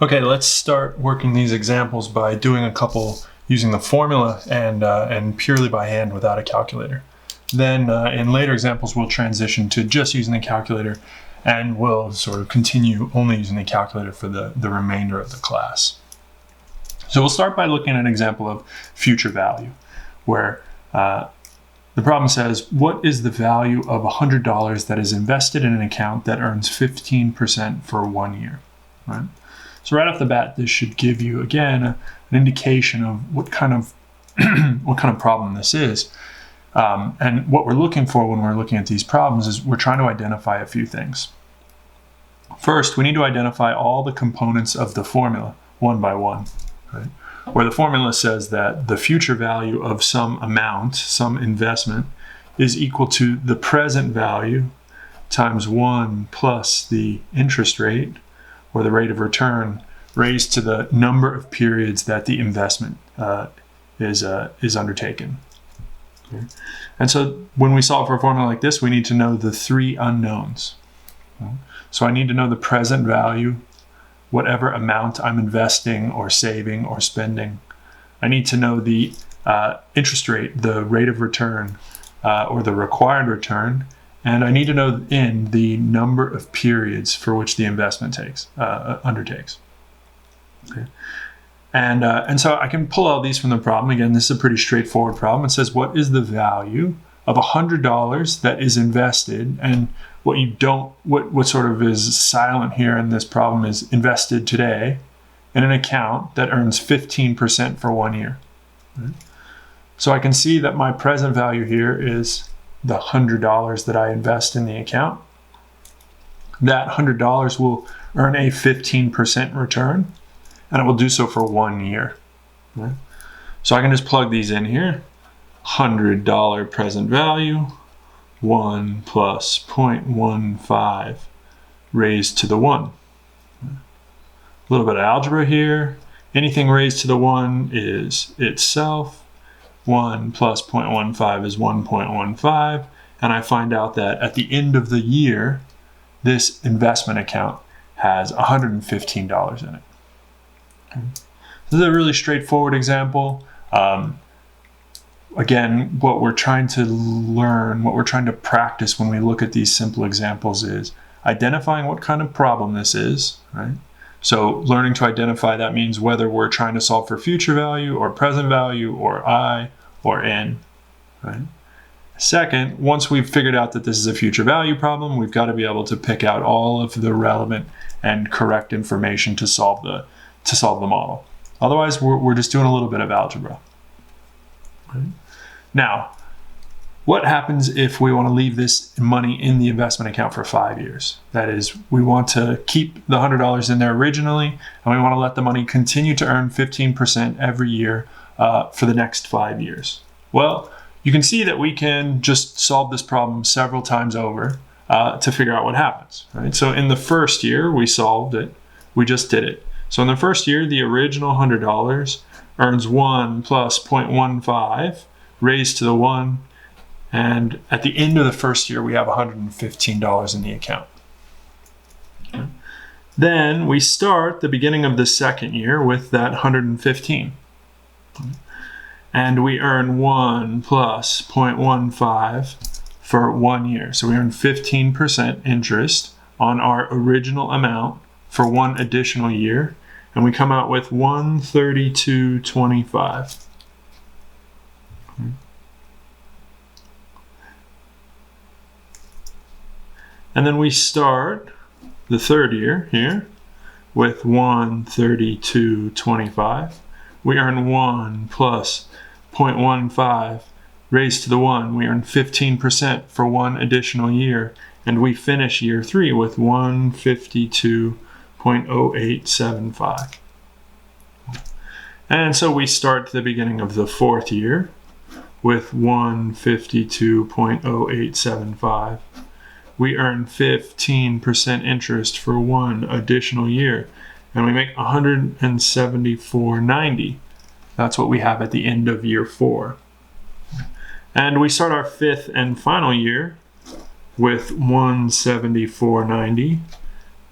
Okay, let's start working these examples by doing a couple using the formula and purely by hand without a calculator. Then in later examples, we'll transition to just using the calculator, and we'll sort of continue only using the calculator for the remainder of the class. So we'll start by looking at an example of future value, where the problem says, what is the value of $100 that is invested in an account that earns 15% for 1 year? Right? So right off the bat, this should give you, again, an indication of what kind of what kind of problem this is. And what we're looking for when we're looking at these problems is we're trying to identify a few things. First, we need to identify all the components of the formula, one by one, right? Where the formula says that the future value of some amount, some investment, is equal to the present value times 1 plus the interest rate, or the rate of return, raised to the number of periods that the investment is undertaken. Okay. And so when we solve for a formula like this, we need to know the three unknowns. Okay. So I need to know the present value, whatever amount I'm investing or saving or spending. I need to know the interest rate, the rate of return, or the required return. And I need to know in the number of periods for which the investment undertakes. Okay. And so I can pull out these from the problem. Again, this is a pretty straightforward problem. It says, what is the value of $100 that is invested? And what sort of is silent here in this problem is invested today in an account that earns 15% for 1 year. Right? So I can see that my present value here is the $100 that I invest in the account. That $100 will earn a 15% return, and it will do so for 1 year. Right? So I can just plug these in here. $100 present value, 1 plus 0.15 raised to the 1. A little bit of algebra here. Anything raised to the 1 is itself. 1 plus 0.15 is 1.15, and I find out that at the end of the year, this investment account has $115 in it. Okay. This is a really straightforward example. Again, what we're trying to learn, what we're trying to practice when we look at these simple examples is identifying what kind of problem this is, right? So learning to identify, that means whether we're trying to solve for future value or present value or I or N, right? Second, once we've figured out that this is a future value problem, we've got to be able to pick out all of the relevant and correct information to solve the model. Otherwise, we're just doing a little bit of algebra. Right? Now, what happens if we want to leave this money in the investment account for 5 years? That is, we want to keep the $100 in there originally, and we want to let the money continue to earn 15% every year for the next 5 years. Well, you can see that we can just solve this problem several times over to figure out what happens. Right? So in the first year, we solved it. We just did it. So in the first year, the original $100 earns 1 plus 0.15 raised to the 1. And at the end of the first year, we have $115 in the account. Okay. Then we start the beginning of the second year with that 115. Okay. And we earn 1 plus 0.15 for 1 year. So we earn 15% interest on our original amount for 1 additional year. And we come out with $132.25. Okay. And then we start the third year here with $132.25. We earn 1 plus 0.15 raised to the 1. We earn 15% for 1 additional year. And we finish year 3 with $152.0875. And so we start the beginning of the fourth year with $152.0875. We earn 15% interest for 1 additional year, and we make $174.90. That's what we have at the end of year 4. And we start our 5th and final year with $174.90.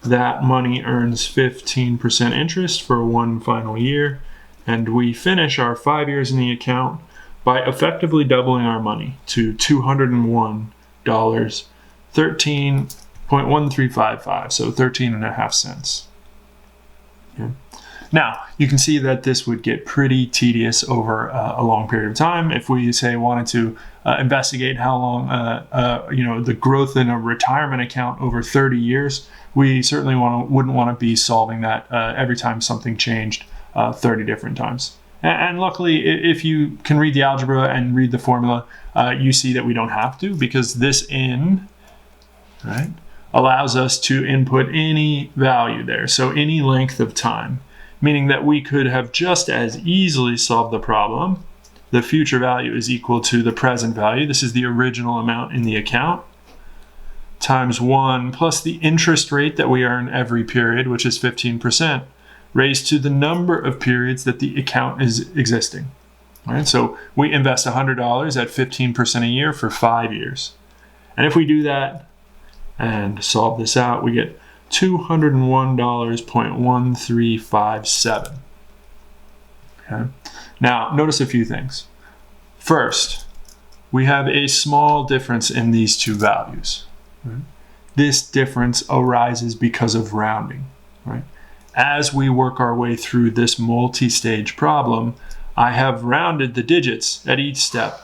that money earns 15% interest for one final year, and we finish our 5 years in the account by effectively doubling our money to $201, 13.1355, so 13.5 cents. Okay. Now, you can see that this would get pretty tedious over a long period of time. If we, say, wanted to investigate how long, the growth in a retirement account over 30 years, we certainly wouldn't want to be solving that every time something changed 30 different times. And luckily, if you can read the algebra and read the formula, you see that we don't have to, because this in, right, allows us to input any value there, so any length of time, meaning that we could have just as easily solved the problem. The future value is equal to the present value. This is the original amount in the account, times 1 plus the interest rate that we earn every period, which is 15%, raised to the number of periods that the account is existing. All right, so we invest $100 at 15% a year for 5 years. And if we do that and solve this out, we get $201.1357. Okay. Now, notice a few things. First, we have a small difference in these two values. Right? This difference arises because of rounding. Right? As we work our way through this multi-stage problem, I have rounded the digits at each step.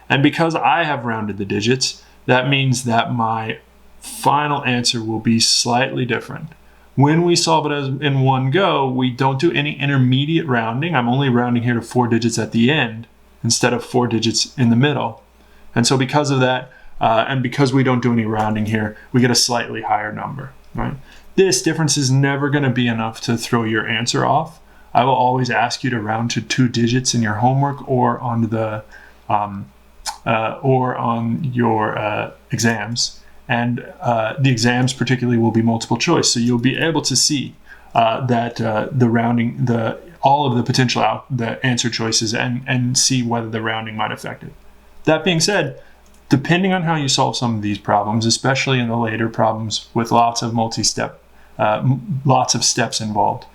And because I have rounded the digits, that means that my final answer will be slightly different. When we solve it as in one go, we don't do any intermediate rounding. I'm only rounding here to 4 digits at the end instead of 4 digits in the middle. And so because of that, and because we don't do any rounding here, we get a slightly higher number. Right? This difference is never going to be enough to throw your answer off. I will always ask you to round to 2 digits in your homework or on your exams. And the exams particularly will be multiple choice. So you'll be able to see that the rounding, all of the potential the answer choices and see whether the rounding might affect it. That being said, depending on how you solve some of these problems, especially in the later problems with lots of lots of steps involved,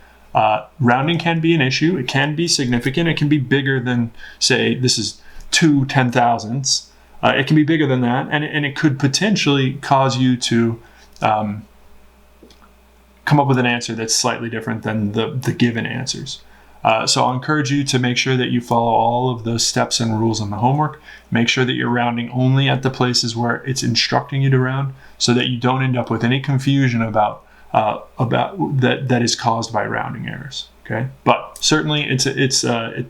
rounding can be an issue. It can be significant. It can be bigger than, say, this is 2 10,000ths. It can be bigger than that, and it could potentially cause you to come up with an answer that's slightly different than the given answers. So I'll encourage you to make sure that you follow all of the steps and rules in the homework. Make sure that you're rounding only at the places where it's instructing you to round, so that you don't end up with any confusion about that is caused by rounding errors. Okay, but certainly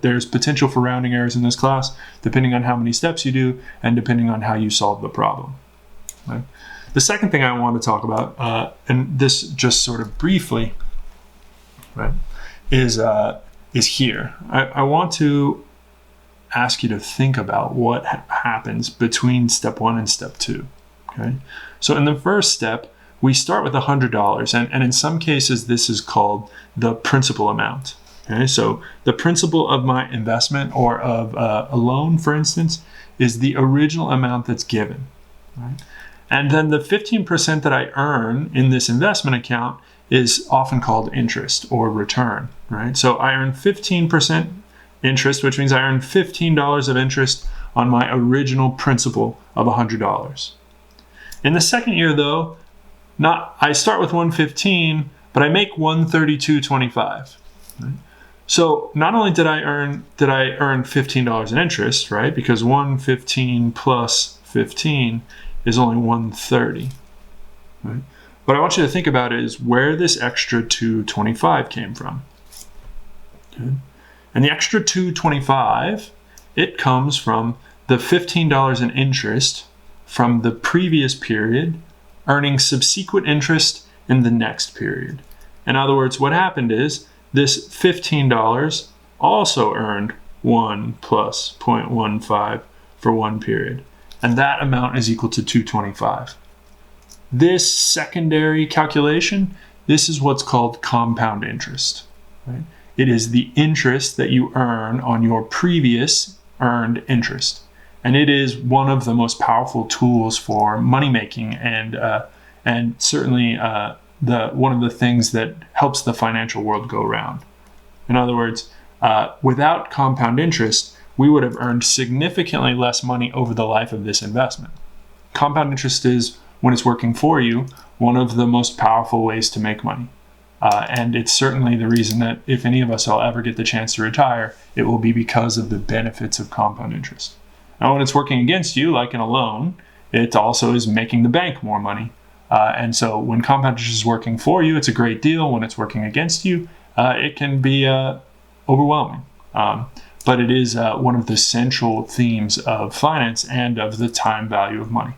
there's potential for rounding errors in this class, depending on how many steps you do and depending on how you solve the problem. Okay? The second thing I want to talk about, and this just sort of briefly, right, is here. I want to ask you to think about what happens between step 1 and step 2. Okay, so in the first step, we start with $100, and in some cases this is called the principal amount. Okay, so the principal of my investment or of a loan, for instance, is the original amount that's given. Right? And then the 15% that I earn in this investment account is often called interest or return. Right? So I earn 15% interest, which means I earn $15 of interest on my original principal of $100. In the second year, though, I start with 115, but I make 132.25. Right? So not only did I earn $15 in interest, right? Because 115 plus 15 is only 130. Right? What I want you to think about is where this extra 225 came from. Okay? And the extra 225, it comes from the $15 in interest from the previous period, earning subsequent interest in the next period. In other words, what happened is this $15 also earned 1 plus 0.15 for one period, and that amount is equal to 225. This secondary calculation, this is what's called compound interest. Right? It is the interest that you earn on your previous earned interest. And it is one of the most powerful tools for money making and certainly one of the things that helps the financial world go round. In other words, without compound interest, we would have earned significantly less money over the life of this investment. Compound interest is, when it's working for you, one of the most powerful ways to make money. And it's certainly the reason that if any of us will ever get the chance to retire, it will be because of the benefits of compound interest. Now, when it's working against you, like in a loan, it also is making the bank more money. And so when compound interest is working for you, it's a great deal. When it's working against you, it can be overwhelming. But it is one of the central themes of finance and of the time value of money.